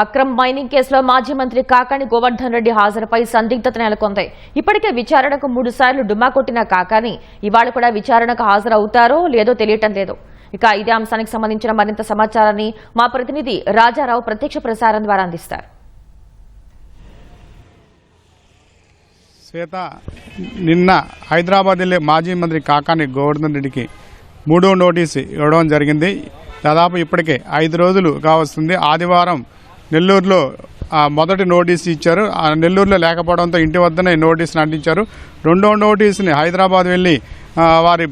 Akram mining కేసులో మాజీ మంత్రి కాకాని గోవర్ధన్ రెడ్డి హాజరుపై సందిగ్ధత నెలకొంది. ఇప్పటికే విచారణకు 3 సార్లు డుమ్మా కొట్టిన కాకాని ఇవాళ కూడా విచారణకు హాజరవుతారో లేదో తెలియటం లేదు. ఇక ఇదే అంశానికి సంబంధించిన మరింత సమాచారాన్ని మా ప్రతినిధి రాజారావు ప్రత్యక్ష ప్రసారం ద్వారా అందిస్తారు. శ్వేత, నిన్న హైదరాబాద్ వెళ్లే మాజీ మంత్రి కాకాని గోవర్ధన్ రెడ్డికి 3వ నోటీసు ఇవ్వడం జరిగింది. దాదాపు ఇప్పటికే 5 రోజులు కావస్తుంది. ఆదివారం నెల్లూరులో మొదటి నోటీసు ఇచ్చారు. నెల్లూరులో లేకపోవడంతో ఇంటి వద్దనే నోటీసును అంటించారు. 2వ నోటీసుని హైదరాబాద్ వెళ్లి వారి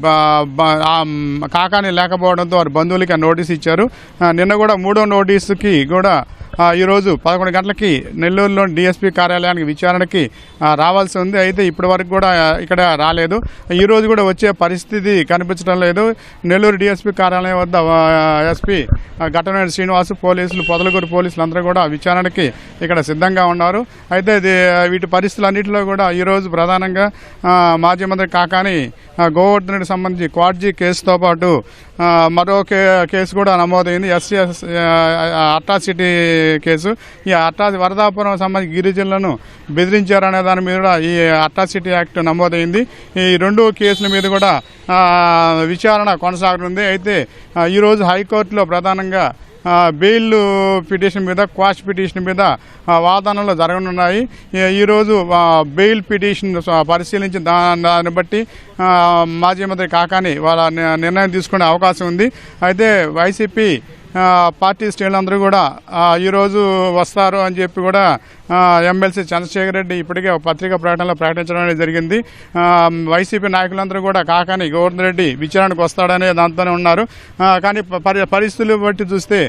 కాకాని లేకపోవడంతో వారి బంధువులకి ఆ నోటీసు ఇచ్చారు. నిన్న కూడా 3వ నోటీసుకి కూడా ఈరోజు 11 గంటలకి నెల్లూరులోని డిఎస్పీ కార్యాలయానికి విచారణకి రావాల్సి ఉంది. అయితే ఇప్పటి వరకు కూడా ఇక్కడ రాలేదు. ఈరోజు కూడా వచ్చే పరిస్థితి కనిపించడం లేదు. నెల్లూరు డిఎస్పీ కార్యాలయం వద్ద ఎస్పీ ఘటనేని శ్రీనివాసు, పోలీసులు, పొదలకూరు పోలీసులు అందరూ కూడా విచారణకి ఇక్కడ సిద్ధంగా ఉన్నారు. అయితే వీటి పరిస్థితులన్నింటిలో కూడా ఈరోజు ప్రధానంగా మాజీ మంత్రి కాకాని గోవర్ధన్ రెడ్డికి సంబంధించి క్వాడ్జీ కేసుతో పాటు మరో కేసు కూడా నమోదైంది. SC atrocity case. ఈ వరదాపురం సంబంధించి గిరిజనులను బెదిరించారనే దాని మీద కూడా ఈ అట్రాసిటీ యాక్ట్ నమోదైంది. ఈ 2 కేసుల మీద కూడా విచారణ కొనసాగుతుంది. అయితే ఈరోజు హైకోర్టులో ప్రధానంగా బెయిల్ పిటిషన్ మీద, క్వాష్ పిటిషన్ మీద వాదనలు జరగనున్నాయి. ఈరోజు బెయిల్ పిటిషన్ పరిశీలించిన దాన్ని బట్టి మాజీ మంత్రి కాకాని వాళ్ళ నిర్ణయం తీసుకునే అవకాశం ఉంది. అయితే వైసీపీ పార్టీ శ్రేణులందరూ కూడా ఈరోజు వస్తారు అని చెప్పి కూడా ఎమ్మెల్సీ చంద్రశేఖర్ రెడ్డి ఇప్పటికే పత్రికా ప్రకటనలో ప్రకటించడం అనేది జరిగింది. వైసీపీ నాయకులందరూ కూడా కాకాని గోవర్ధన్ రెడ్డి విచారణకు వస్తాడనే దాంతోనే ఉన్నారు. కానీ పరిస్థితులు బట్టి చూస్తే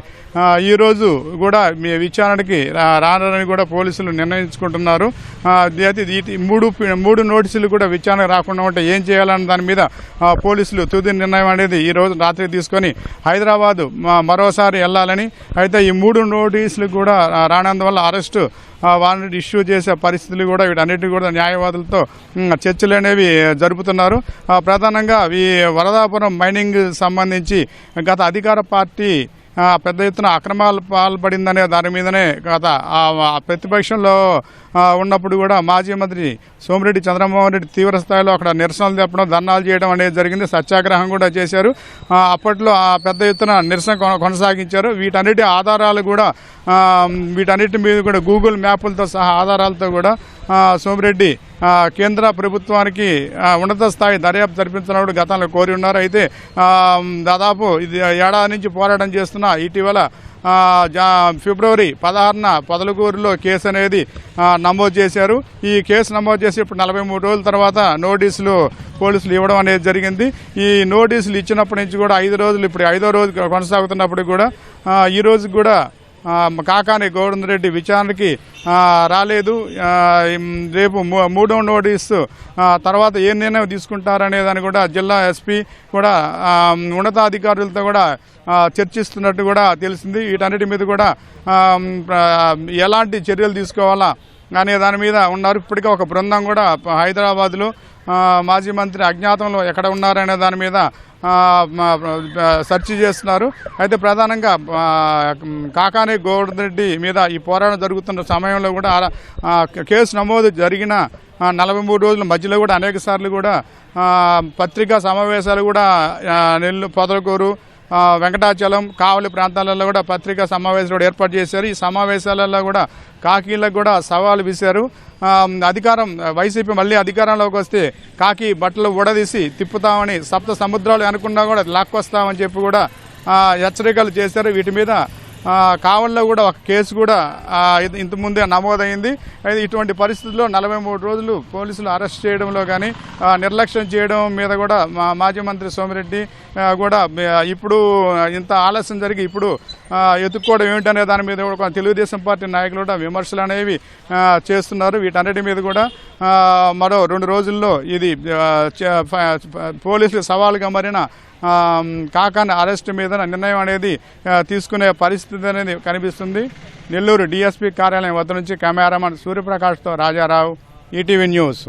ఈరోజు కూడా విచారణకి రానని కూడా పోలీసులు నిర్ణయించుకుంటున్నారు. అయితే 3 నోటీసులు కూడా విచారణకు రాకుండా ఉంటే ఏం చేయాలన్న దాని మీద పోలీసులు తుది నిర్ణయం అనేది ఈరోజు రాత్రి తీసుకొని హైదరాబాద్ మరోసారి వెళ్లాలని, అయితే ఈ 3 నోటీసులు కూడా రానందువల్ల అరెస్టు వారిని ఇష్యూ చేసే పరిస్థితులు కూడా వీటన్నిటి కూడా న్యాయవాదులతో చర్చలు అనేవి జరుపుతున్నారు. ప్రధానంగా ఈ వరదాపురం మైనింగ్ సంబంధించి గత అధికార పార్టీ పెద్ద ఎత్తున అక్రమాలు పాల్పడిందనే దాని మీదనే గత ప్రతిపక్షంలో ఉన్నప్పుడు కూడా మాజీ మంత్రి సోమిరెడ్డి చంద్రమోహన్ రెడ్డి తీవ్ర స్థాయిలో అక్కడ నిరసనలు తెప్పడం, ధర్నాలు చేయడం అనేది జరిగింది. సత్యాగ్రహం కూడా చేశారు. అప్పట్లో పెద్ద ఎత్తున నిరసన కొనసాగించారు. వీటన్నిటి ఆధారాలు కూడా వీటన్నిటి మీద కూడా గూగుల్ మ్యాపులతో సహా ఆధారాలతో కూడా సోమిరెడ్డి కేంద్ర ప్రభుత్వానికి ఉన్నత స్థాయి దర్యాప్తు జరిపించినప్పుడు గతంలో కోరి ఉన్నారు. అయితే దాదాపు ఇది ఏడాది నుంచి పోరాటం చేస్తున్న ఇటీవల ఫిబ్రవరి 16న పొదలకూరులో కేసు అనేది నమోదు చేశారు. ఈ కేసు నమోదు చేసి ఇప్పుడు 43 రోజుల తర్వాత నోటీసులు పోలీసులు ఇవ్వడం అనేది జరిగింది. ఈ నోటీసులు ఇచ్చినప్పటి నుంచి కూడా 5 రోజులు, ఇప్పుడు 5వ రోజు కొనసాగుతున్నప్పుడు కూడా ఈ రోజు కూడా కాకాని గోవర్ధన్ రెడ్డి విచారణకి రాలేదు. రేపు 3వ నోటీసు తర్వాత ఏ నిర్ణయం తీసుకుంటారనే దాన్ని కూడా జిల్లా ఎస్పీ కూడా ఉన్నతాధికారులతో కూడా చర్చిస్తున్నట్టు కూడా తెలిసింది. వీటన్నిటి మీద కూడా ఎలాంటి చర్యలు తీసుకోవాలా అనే దాని మీద ఉన్నారు. ఇప్పటికే ఒక బృందం కూడా హైదరాబాద్లో మాజీ మంత్రి అజ్ఞాతంలో ఎక్కడ ఉన్నారనే దాని మీద సెర్చ్ చేస్తున్నారు. అయితే ప్రధానంగా కాకాని గోవర్ధన్ రెడ్డి మీద ఈ పోరాటం జరుగుతున్న సమయంలో కూడా కేసు నమోదు జరిగిన 43 రోజుల మధ్యలో కూడా అనేక సార్లు కూడా పత్రికా సమావేశాలు కూడా పొదలకూరు, వెంకటాచలం, కావలి ప్రాంతాలలో కూడా పత్రికా సమావేశాలు కూడా ఏర్పాటు చేశారు. ఈ సమావేశాలలో కూడా కాకీలకు కూడా సవాలు విసిరారు. వైసీపీ మళ్ళీ అధికారంలోకి వస్తే కాకి బట్టలు ఉడదీసి తిప్పుతామని, సప్త సముద్రాలు అనుకున్నా కూడా లాక్కొస్తామని చెప్పి కూడా హెచ్చరికలు చేశారు. వీటి మీద కావలిలో కూడా ఒక కేసు కూడా ఇంతకుముందే నమోదైంది. అయితే ఇటువంటి పరిస్థితుల్లో 43 రోజులు పోలీసులు అరెస్ట్ చేయడంలో కానీ నిర్లక్ష్యం చేయడం మీద కూడా మాజీ మంత్రి సోమిరెడ్డి కూడా ఇప్పుడు ఇంత ఆలస్యం జరిగి ఇప్పుడు ఎత్తుక్కోవడం ఏమిటనే దాని మీద కూడా తెలుగుదేశం పార్టీ నాయకులు కూడా విమర్శలు అనేవి చేస్తున్నారు. వీటన్నిటి మీద కూడా మరో 2 రోజుల్లో ఇది పోలీసులు సవాలుగా మారిన కాకాని అరెస్ట్ మీద నిర్ణయం అనేది తీసుకునే పరిస్థితి అనేది కనిపిస్తుంది. నెల్లూరు డిఎస్పీ కార్యాలయం వద్ద నుంచి కెమెరామన్ సూర్యప్రకాష్తో రాజారావు, ఈటీవీ న్యూస్.